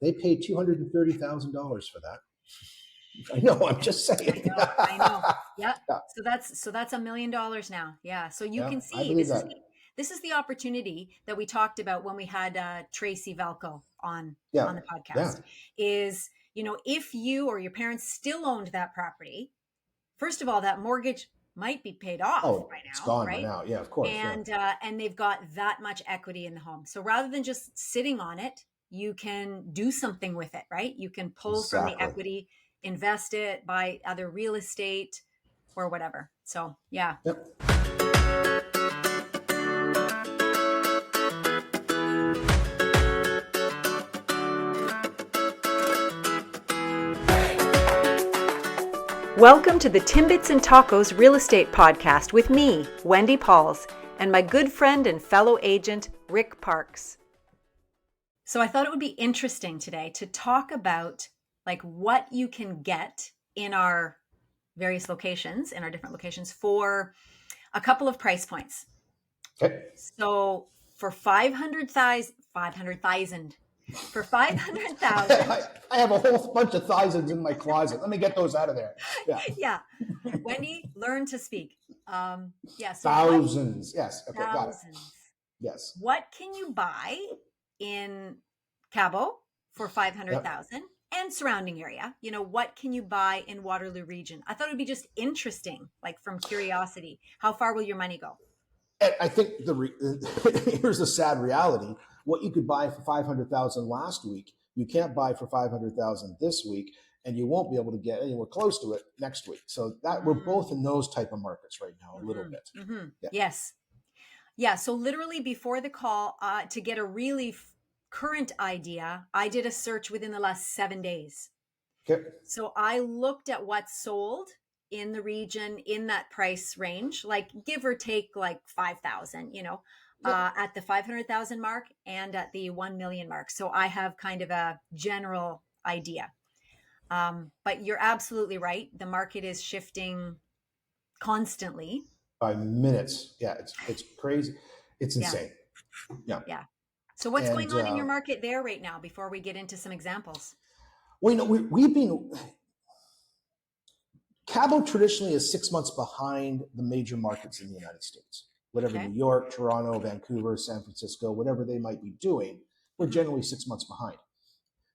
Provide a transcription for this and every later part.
They paid $230,000 for that. I know. I'm just saying. I know. Yeah. So that's $1 million now. Yeah. So you can see this is the opportunity that we talked about when we had Tracy Valco on the podcast. Is, if you or your parents still owned that property, first of all, that mortgage might be paid off by now. It's gone right? by now. Yeah, of course. And they've got that much equity in the home. So rather than just sitting on it, you can do something with it, right? You can pull from the equity, invest it, buy other real estate or whatever. So, yeah. Yep. Welcome to the Timbits and Tacos Real Estate Podcast with me, Wendy Pauls, and my good friend and fellow agent, Rick Parks. So I thought it would be interesting today to talk about what you can get in our various locations, in our different locations, for a couple of price points. Okay. So for 500,000, for 500,000. I have a whole bunch of thousands in my closet. Let me get those out of there. Yeah. Wendy, learn to speak. So thousands. Yes. Okay. Thousands. Got it. Yes. What can you buy in Cabo for 500,000 and surrounding area? What can you buy in Waterloo Region? I thought it would be just interesting, from curiosity. How far will your money go? I think here's the sad reality. What you could buy for 500,000 last week, you can't buy for 500,000 this week, and you won't be able to get anywhere close to it next week. So that we're both in those type of markets right now, a little bit. Mm-hmm. Yeah. Yes. Yeah. So literally before the call, to get a really current idea, I did a search within the last 7 days. Okay. So I looked at what's sold in the region in that price range, give or take 5,000, at the 500,000 mark and at the 1 million mark. So I have kind of a general idea. But you're absolutely right. The market is shifting constantly. By minutes. Yeah. It's crazy. It's insane. Yeah. So what's going on in your market there right now before we get into some examples? Well, we've been... Cabo traditionally is 6 months behind the major markets in the United States. Whatever New York, Toronto, Vancouver, San Francisco, whatever they might be doing, we're generally 6 months behind.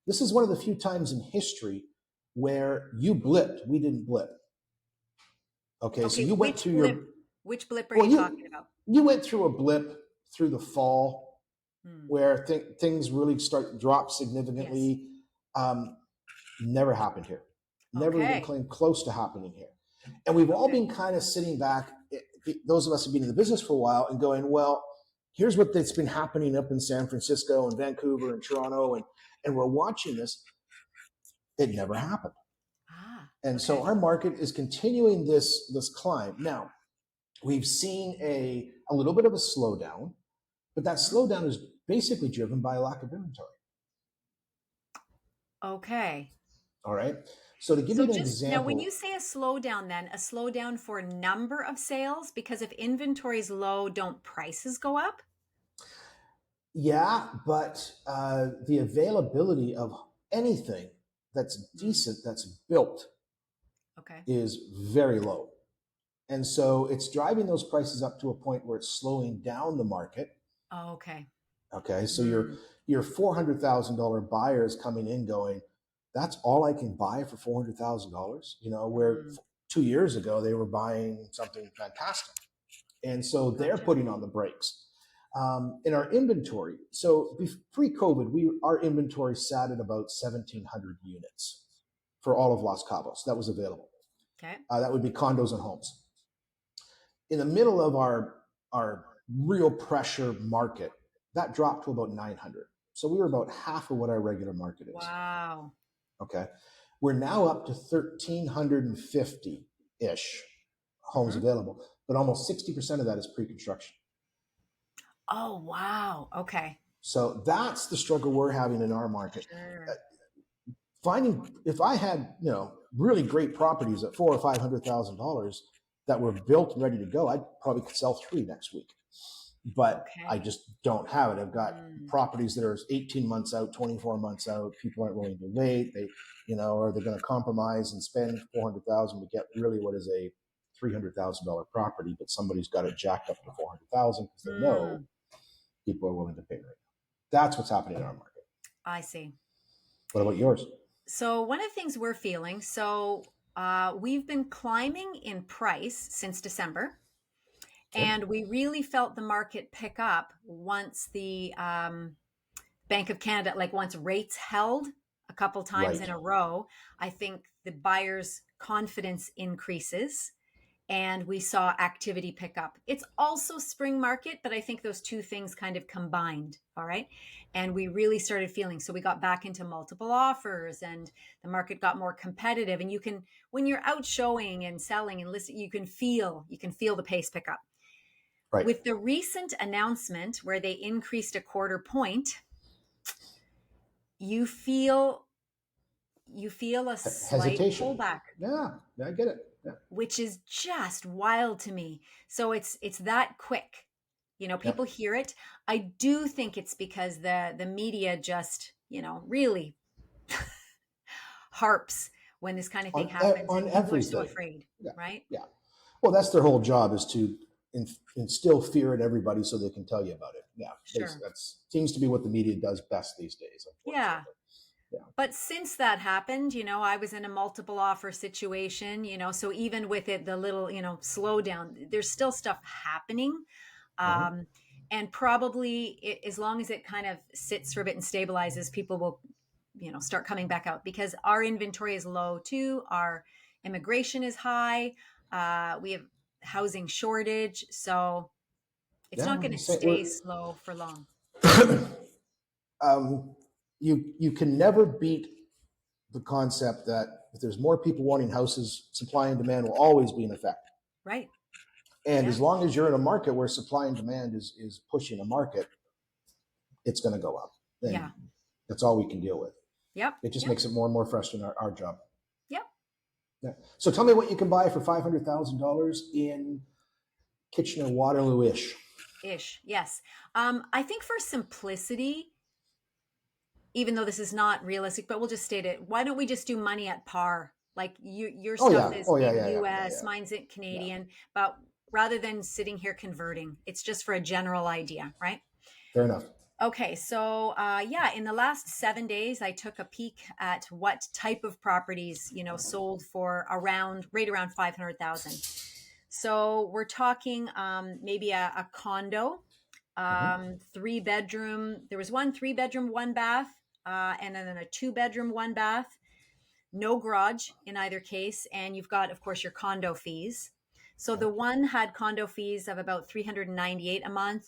This is one of the few times in history where you blipped, we didn't blip. Okay, so you went through Which blip are you talking about? You went through a blip through the fall where things really drop significantly. Yes. Never happened here. Never even claimed close to happening here. And we've all been kind of sitting back, those of us who've been in the business for a while, and going, well, here's what's been happening up in San Francisco and Vancouver and Toronto, and we're watching this. It never happened. So our market is continuing this climb. Now, we've seen a little bit of a slowdown, but that slowdown is basically driven by a lack of inventory. Okay. All right. So to give you an example. Now, when you say a slowdown, then a slowdown for number of sales, because if inventory is low, don't prices go up? Yeah, but the availability of anything that's decent, that's built, is very low. And so it's driving those prices up to a point where it's slowing down the market. Oh, okay. Okay. So your $400,000 buyers coming in going, that's all I can buy for $400,000, where 2 years ago they were buying something fantastic. And so they're putting on the brakes. In our inventory, so pre-COVID, our inventory sat at about 1,700 units for all of Los Cabos. That was available. Okay. That would be condos and homes. In the middle of our real pressure market, that dropped to about 900. So we were about half of what our regular market is. Wow. Okay. We're now up to 1,350-ish homes available, but almost 60% of that is pre-construction. Oh, wow. Okay. So that's the struggle we're having in our market. Sure. If I had, really great properties at $400,000 or $500,000 that were built and ready to go, I'd probably sell 3 next week. but I just don't have it. I've got properties that are 18 months out, 24 months out. People aren't willing to wait. They, or they're going to compromise and spend $400,000 to get really what is a $300,000 property, but somebody's got it jacked up to $400,000 because they know people are willing to pay right now. That's what's happening in our market. I see. What about yours? So one of the things we're feeling, we've been climbing in price since December. Okay. And we really felt the market pick up once the Bank of Canada, once rates held a couple times in a row. I think the buyers' confidence increases and we saw activity pick up. It's also spring market, but I think those two things kind of combined. All right. And we really started feeling, so we got back into multiple offers and the market got more competitive. And you can, when you're out showing and selling and listing, you can feel the pace pick up. Right. With the recent announcement where they increased a quarter point, you feel a slight hesitation. Pullback. Yeah, I get it. Yeah. Which is just wild to me. So it's that quick. People hear it. I do think it's because the media just, really harps when this kind of thing happens and people are so afraid, right? Yeah. Well, that's their whole job, is to instill fear in everybody so they can tell you about it. Yeah. Sure. That seems to be what the media does best these days. Yeah. But since that happened, I was in a multiple offer situation, so even with it, the little, slowdown, there's still stuff happening. And probably as long as it kind of sits for a bit and stabilizes, people will, start coming back out, because our inventory is low too. Our immigration is high. We have housing shortage. So it's not going to stay slow for long. You can never beat the concept that if there's more people wanting houses, supply and demand will always be in effect. Right. And as long as you're in a market where supply and demand is pushing a market, it's going to go up. And that's all we can deal with. Yep. It just makes it more and more frustrating, our job. Yep. Yeah. So tell me what you can buy for $500,000 in Kitchener, Waterloo-ish. Yes. I think for simplicity, even though this is not realistic, but we'll just state it. Why don't we just do money at par? Like your stuff is in US, mine's in Canadian, but rather than sitting here converting, it's just for a general idea, right? Fair enough. Okay, so in the last 7 days, I took a peek at what type of properties, sold for right around 500,000. So we're talking maybe a condo, 3-bedroom. There was one 3-bedroom, 1 bath, and then a 2-bedroom, 1 bath. No garage in either case, and you've got, of course, your condo fees. So the one had condo fees of about $398 a month.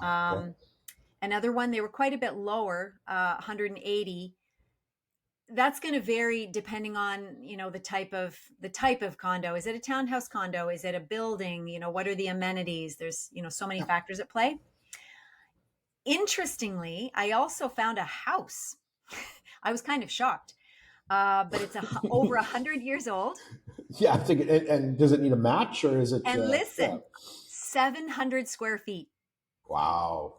Wow. Another one, they were quite a bit lower, $180. That's going to vary depending on, the type of condo. Is it a townhouse condo? Is it a building? What are the amenities? There's, so many factors at play. Interestingly, I also found a house. I was kind of shocked, but it's over 100 years old. Yeah, I'm thinking, and does it need a match, or is it? And listen, 700 square feet. Wow.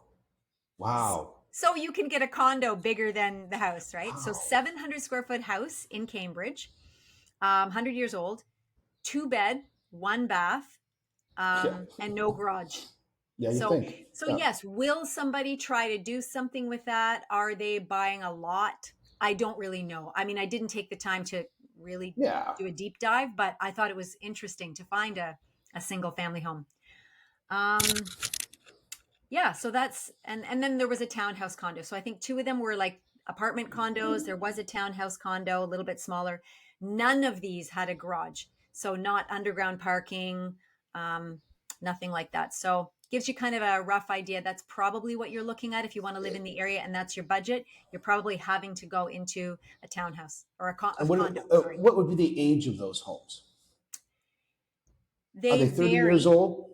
So you can get a condo bigger than the house, right? Wow. So 700 square foot house in Cambridge, 100 years old, 2-bed, 1 bath, and no garage. Yeah, you think. So yes, will somebody try to do something with that? Are they buying a lot? I don't really know. I mean, I didn't take the time to really do a deep dive, but I thought it was interesting to find a single family home. So that's, and then there was a townhouse condo. So I think 2 of them were like apartment condos. There was a townhouse condo, a little bit smaller. None of these had a garage. So not underground parking, nothing like that. So gives you kind of a rough idea. That's probably what you're looking at if you want to live in the area and that's your budget. You're probably having to go into a townhouse or a condo. What would be the age of those homes? Are they 30 vary. Years old?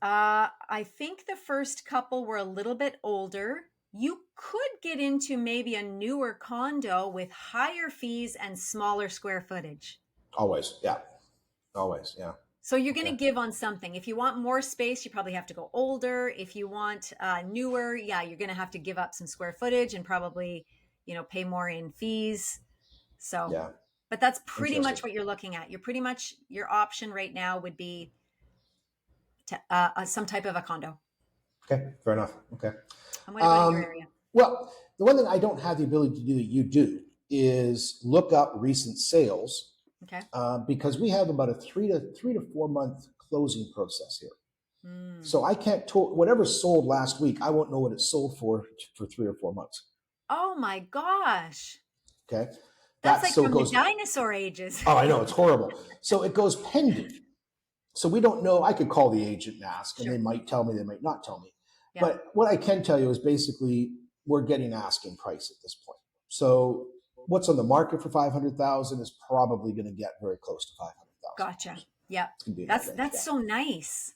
I think the first couple were a little bit older. You could get into maybe a newer condo with higher fees and smaller square footage. Always, yeah. So you're going to give on something. If you want more space, you probably have to go older. If you want newer, yeah, you're going to have to give up some square footage and probably, pay more in fees. So, Yeah. but that's pretty Interesting. much what you're looking at. You're pretty much, your option right now would be some type of a condo. Okay, fair enough. Okay. And what about in your area? Well, the one thing I don't have the ability to do that you do is look up recent sales. Okay. Because we have about a 3 to 4 month closing process here. Mm. So I can't whatever sold last week, I won't know what it sold for 3 or 4 months. Oh my gosh. Okay. That's like so from it goes, the dinosaur ages. oh, I know, it's horrible. So it goes pending. So we don't know. I could call the agent and ask, and Sure. they might tell me, they might not tell me. Yeah. But what I can tell you is basically we're getting asking price at this point. So what's on the market for 500,000 is probably going to get very close to 500,000. Gotcha. Yeah. It's gonna be in That's that range, so nice.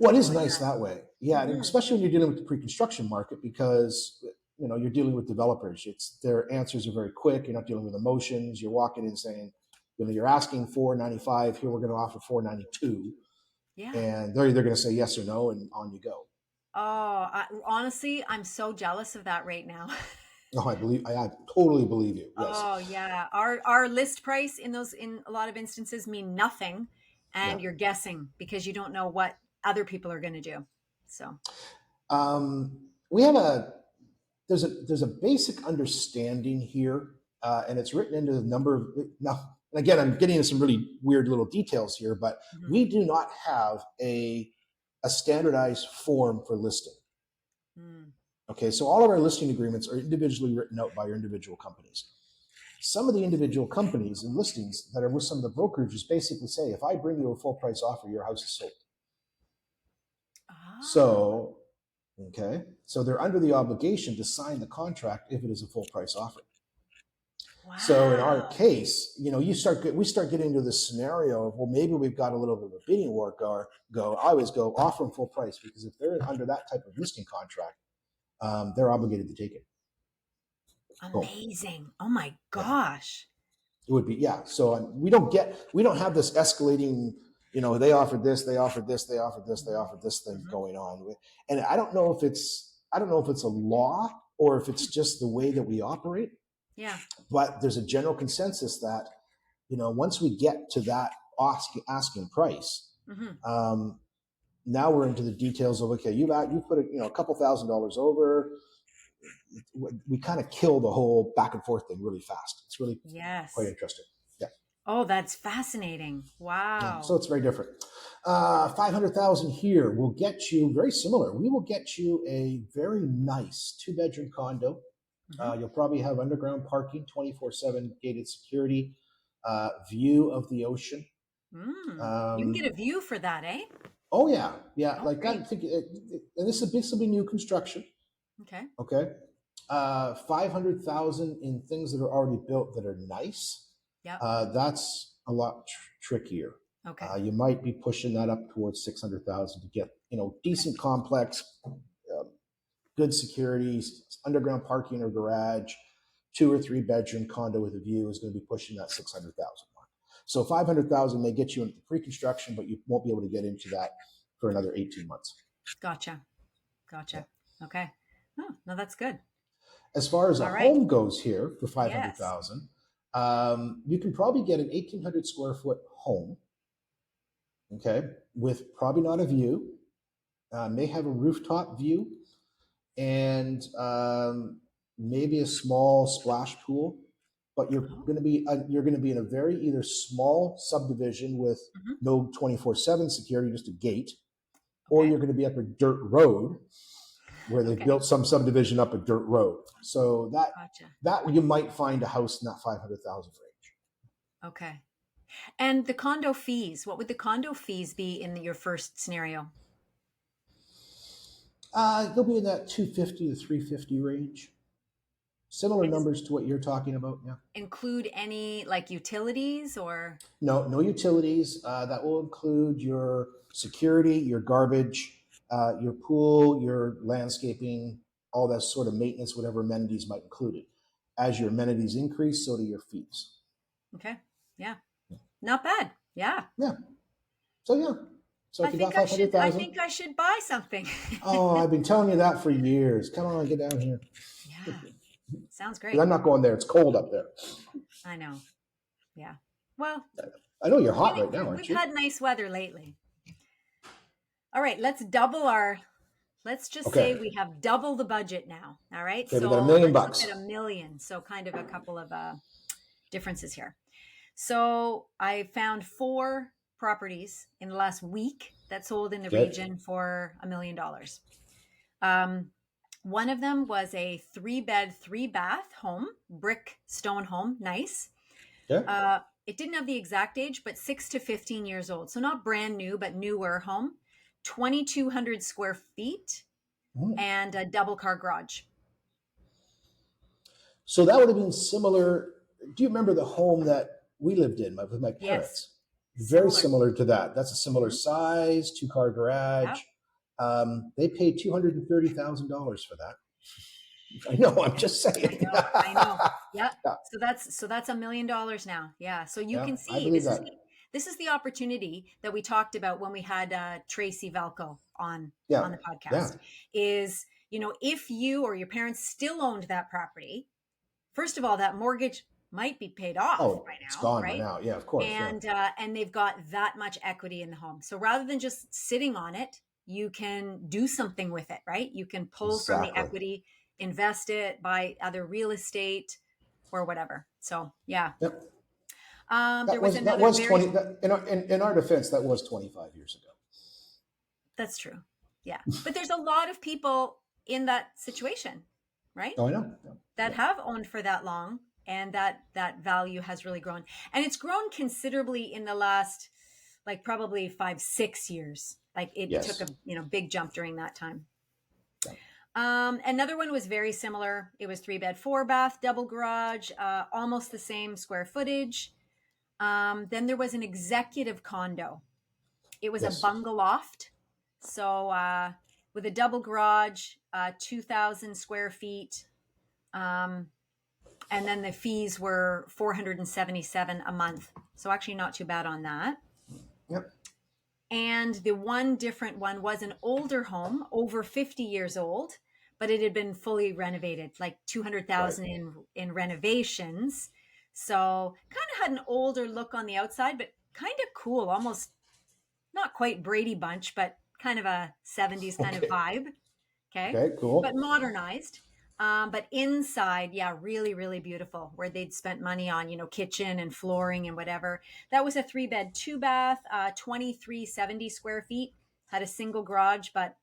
Well, it is nice that way. Yeah. Mhm. And especially when you're dealing with the pre-construction market, because you're dealing with developers. Their answers are very quick. You're not dealing with emotions. You're walking in saying, you're asking 495. Here we're going to offer 492. Yeah. And they're either going to say yes or no, and on you go. Oh, honestly, I'm so jealous of that right now. No, I totally believe you. Yes. Oh yeah. Our list price in a lot of instances mean nothing, and Yeah. you're guessing because you don't know what other people are going to do. So we have there's a basic understanding here, and it's written into the number of now. And again, I'm getting into some really weird little details here, but we do not have a standardized form for listing. Okay, so all of our listing agreements are individually written out by your individual companies. Some of the individual companies and listings that are with some of the brokerages basically say, if I bring you a full price offer, your house is sold. So, okay, so they're under the obligation to sign the contract if it is a full price offer. Wow. So in our case, we start getting into this scenario of, well, maybe we've got a little bit of a bidding war go. I always go offer them full price, because if they're under that type of listing contract, they're obligated to take it. Amazing. Oh my gosh. It would be, yeah. So we don't have this escalating, they offered this, they offered this, they offered this, they offered this thing going on. And I don't know if it's a law or if it's just the way that we operate. Yeah. But there's a general consensus that, once we get to that asking price, now we're into the details of, okay, you put a couple $1,000s over. We kind of kill the whole back and forth thing really fast. It's really quite interesting. Yeah. Oh, that's fascinating. Wow. Yeah, so it's very different. 500,000 here will get you very similar. We will get you a very nice 2-bedroom condo. You'll probably have underground parking, 24/7 gated security, view of the ocean. You can get a view for that, eh? Oh yeah, yeah. Oh, like great. I think, and this will be new construction. Okay. 500,000 in things that are already built that are nice. Yeah. That's a lot trickier. Okay. You might be pushing that up towards 600,000 to get decent complex, good security, underground parking or garage, 2 or 3 bedroom condo with a view is going to be pushing that 600,000 mark. So 500,000 may get you into pre-construction, but you won't be able to get into that for another 18 months. Gotcha. Yeah. Okay. Oh, no, that's good. As far as a home goes here for 500,000, you can probably get an 1,800 square foot home. Okay, with probably not a view, may have a rooftop view, and maybe a small splash pool. But you're going to be in a very either small subdivision with no 24/7 security, just a gate, or you're going to be up a dirt road where they've built some subdivision up a dirt road. So that you might find a house in that 500,000 range. Okay. And the condo fees, what would the condo fees be in your first scenario? They'll be in that 250 to 350 range. Similar numbers to what you're talking about. Yeah. Include any like utilities or? No utilities. That will include your security, your garbage, your pool, your landscaping, all that sort of maintenance, whatever amenities might include it. As your amenities increase, so do your fees. Okay. Yeah. Not bad. Yeah. Yeah. So yeah. So if you got 500,000, I think I should buy something. oh, I've been telling you that for years. Come on, get down here. Yeah. Sounds Because great. I'm not going there. It's cold up there. I know. Yeah. Well, I know you're hot right now, aren't we've you? had nice weather lately. All right, let's just Okay. say we have double the budget now. All right. Okay, we So got $1 million. let's look at $1 million. So kind of a couple of differences here. So I found 4 properties in the last week that sold in the region for $1 million. One of them was a 3-bed, 3-bath home, brick stone home, nice. Yeah. It didn't have the exact age, but 6 to 15 years old. So not brand new, but newer home. 2,200 square feet and a double car garage. So that would have been similar. Do you remember the home that we lived in with my parents? Yes. Very similar to that. That's a similar size, 2-car garage. Yep. They paid $230,000 for that. I know. I'm just saying. I know. Yeah. So that's $1 million now. Yeah. So you can see this is the opportunity that we talked about when we had Tracy Velko on the podcast. Is, if you or your parents still owned that property, first of all, that mortgage might be paid off by now. It's gone by now. Yeah, of course. And they've got that much equity in the home. So rather than just sitting on it, you can do something with it, right? You can pull from the equity, invest it, buy other real estate or whatever. So yeah. Yep. There was another 20 in our defense, that was 25 years ago. That's true. Yeah. But there's a lot of people in that situation, right? Oh, I know. That have owned for that long, and that value has really grown. And it's grown considerably in the last, like, probably 5-6 years. Like it took a big jump during that time. Yeah. Another one was very similar. It was 3-bed, 4-bath, double garage, almost the same square footage. Then there was an executive condo. It was a bungaloft. So with a double garage, 2,000 square feet. And then the fees were $477 a month. So actually not too bad on that. Yep. And the one different one was an older home, over 50 years old, but it had been fully renovated, like 200,000 in renovations. So kind of had an older look on the outside, but kind of cool, almost not quite Brady Bunch, but kind of a 70s kind of vibe. Okay, cool. But modernized. But inside, really, really beautiful, where they'd spent money on, kitchen and flooring and whatever. That was a 3-bed, 2-bath, 2,370 square feet, had a single garage. But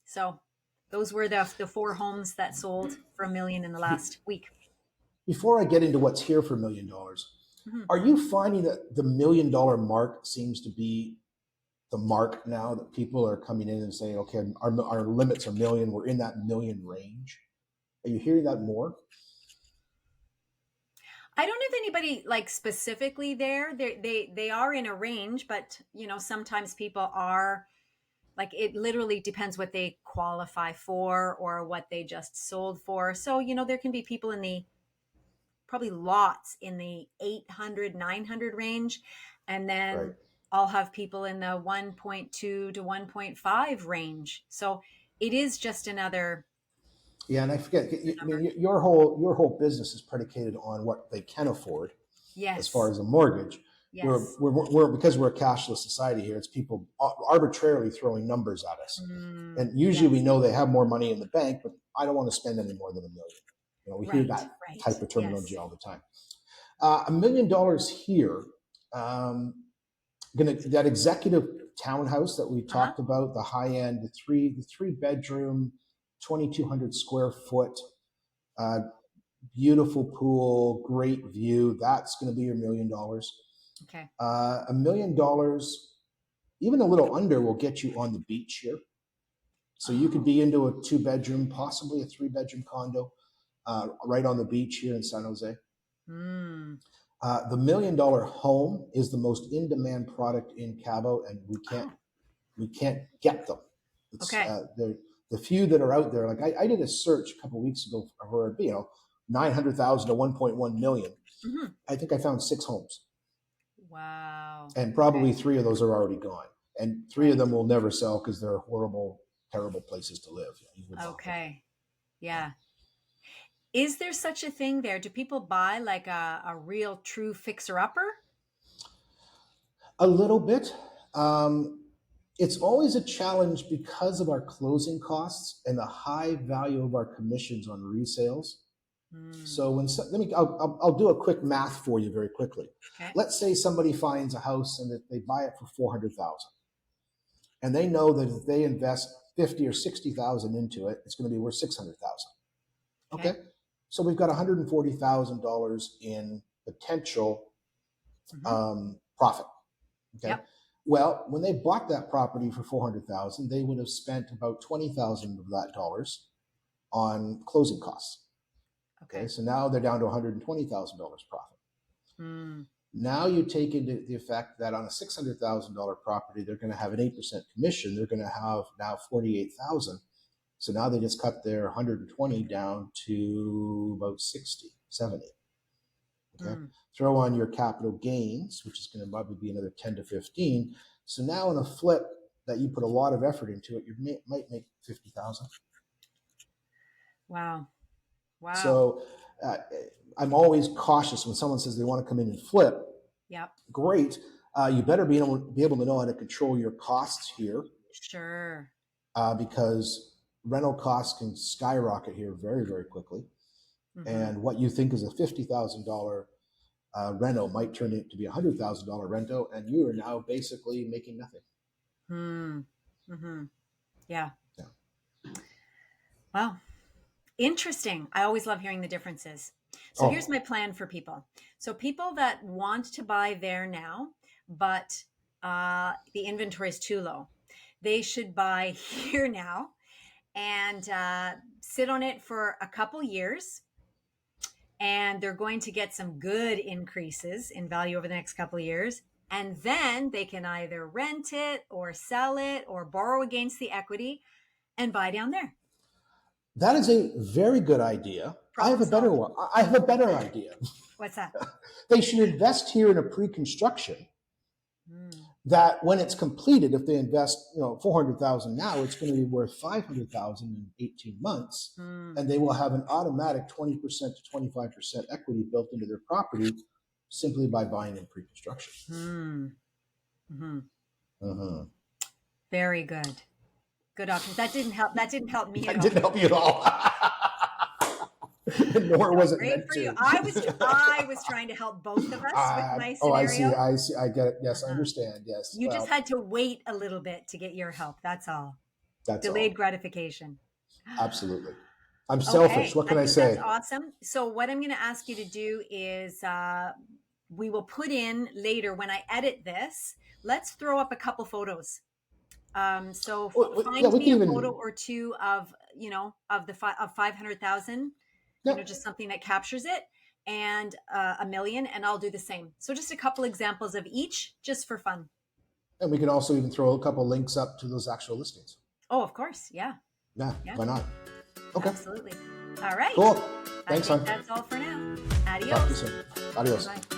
so those were the 4 homes that sold for $1 million in the last week. Before I get into what's here for $1 million, are you finding that the $1 million mark seems to be the mark now, that people are coming in and saying, okay, our limits are $1 million, we're in that $1 million range? Are you hearing that more? I don't know if anybody like specifically there. They are in a range, but sometimes people are like, it literally depends what they qualify for or what they just sold for. So, there can be people in the probably lots in the 800, 900 range. And then I'll have people in the 1.2 to 1.5 range. So it is just another. Yeah, and I forget. I mean, your whole business is predicated on what they can afford. Yes. As far as a mortgage. Yes. We're because we're a cashless society here. It's people arbitrarily throwing numbers at us, and usually we know they have more money in the bank, but I don't want to spend any more than $1 million. We hear that type of terminology all the time. $1 million here. That executive townhouse that we talked about, the high end, the three bedroom. 2,200 square foot, beautiful pool, great view. That's going to be your $1 million. Okay. $1 million, even a little under, will get you on the beach here. So you could be into a 2-bedroom, possibly a 3-bedroom condo, right on the beach here in San Jose. The $1 million home is the most in-demand product in Cabo, and we can't get them. The few that are out there, like I did a search a couple of weeks ago for 900,000 to 1.1 million. I think I found 6 homes. Wow. And probably 3 of those are already gone. And 3 of them will never sell because they're horrible, terrible places to live. Okay. Yeah. Is there such a thing there? Do people buy like a real true fixer-upper? A little bit. It's always a challenge because of our closing costs and the high value of our commissions on resales. So I'll do a quick math for you very quickly. Okay. Let's say somebody finds a house and that they buy it for 400,000, and they know that if they invest 50 or 60,000 into it, it's going to be worth 600,000. Okay. So we've got $140,000 in potential profit. Okay. Yep. Well, when they bought that property for 400,000, they would have spent about 20,000 of that dollars on closing costs. Okay. So now they're down to $120,000 profit. Now you take into the effect that on a $600,000 property, they're going to have an 8% commission. They're going to have now 48,000. So now they just cut their 120 down to about 60, 70. Okay. Throw on your capital gains, which is going to probably be another 10 to 15. So now in a flip that you put a lot of effort into it, you might make 50,000. Wow. Wow. So I'm always cautious when someone says they want to come in and flip. Yep. Great. You better be able to know how to control your costs here. Sure. Because rental costs can skyrocket here very, very quickly. And what you think is a $50,000 rento might turn into be a $100,000 rento, and you are now basically making nothing. Yeah. Wow. Interesting. I always love hearing the differences. So here's my plan for people. So people that want to buy there now, but the inventory is too low, they should buy here now and sit on it for a couple years. And they're going to get some good increases in value over the next couple of years. And then they can either rent it or sell it or borrow against the equity and buy down there. That is a very good idea. I have a better one. I have a better idea. What's that? They should invest here in a pre-construction that when it's completed, if they invest, $400,000 now, it's going to be worth $500,000 in 18 months, and they will have an automatic 20% to 25% equity built into their property simply by buying in pre-construction. Very good. Good option. That didn't help. That didn't help me at all. That didn't help you at all. Nor was it meant to. I was trying to help both of us with my scenario. I see. I get it. Yes, I understand. Yes. You just had to wait a little bit to get your help. That's all. That's delayed all. gratification. Absolutely. I'm selfish. What can I say? That's awesome. So what I'm going to ask you to do is we will put in later when I edit this, let's throw up a couple photos. So find me a photo or two of, of 500,000, just something that captures it, and $1 million, and I'll do the same. So just a couple examples of each, just for fun. And we can also even throw a couple links up to those actual listings. Oh, of course. Yeah. Yeah. Why not? Okay. Absolutely. All right. Cool. Thanks, hon. That's all for now. Adios. Talk to you soon. Adios. Bye.